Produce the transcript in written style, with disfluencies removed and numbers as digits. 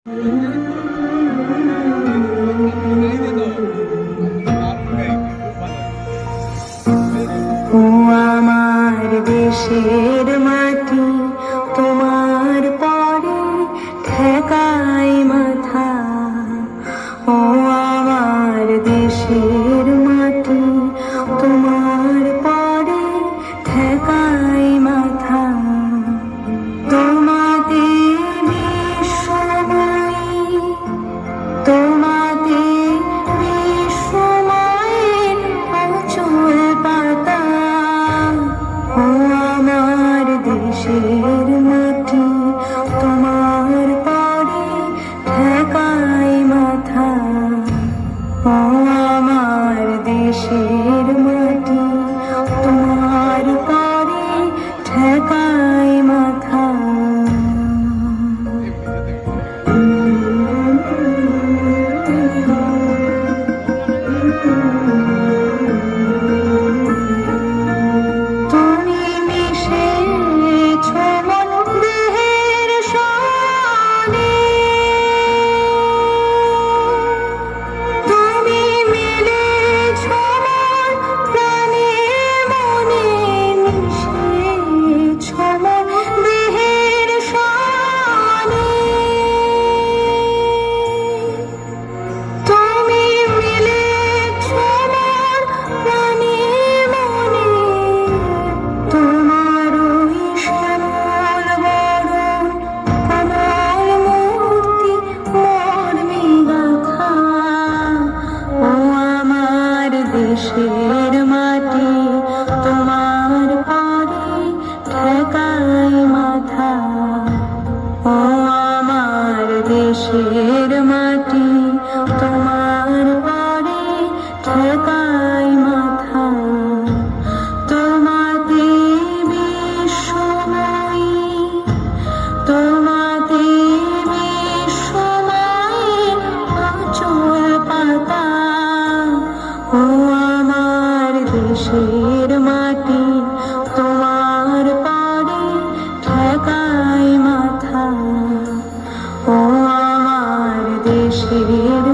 ও আমার দেশের মাটি, তোমার পরে ঠেকাই মাথা। ও আমার দেশের মাটি, তোমার পরে ঠেকাই মাথা। তোমাতে বিশ্বময়ী, তোমাতে বিশ্বময়ের অচল পাতা। ও আমার দেশের মাটি, তোমার পরে ঠেকাই মাথা। ও আমার দেশের মাটি, তোমার পরে ঠেকাই মাথা। তুমি মিশেছ মন দেহের সনে, তুমি মিলেছ মন প্রাণে মনে, মিশেছ মন দেহের সনে। তুমি মিলেছ মন প্রাণে মনে, তোমার ওই শ্যামল বরণ কমল মূর্তি মর্মে গাথা। ও আমার দেশের মাটি, তোমার পরে ঠেকাই মাথা। ও আমার দেশের মাটি, তোমার পরে ঠেকাই মাথা। তোমাতে বিশ্বময়ী, তোমাতে বিশ্বময়ের অচল পাতা। ও আমার দেশের মাটি, তোমার পরে ঠেকাই মাথা। ও আমার দেশের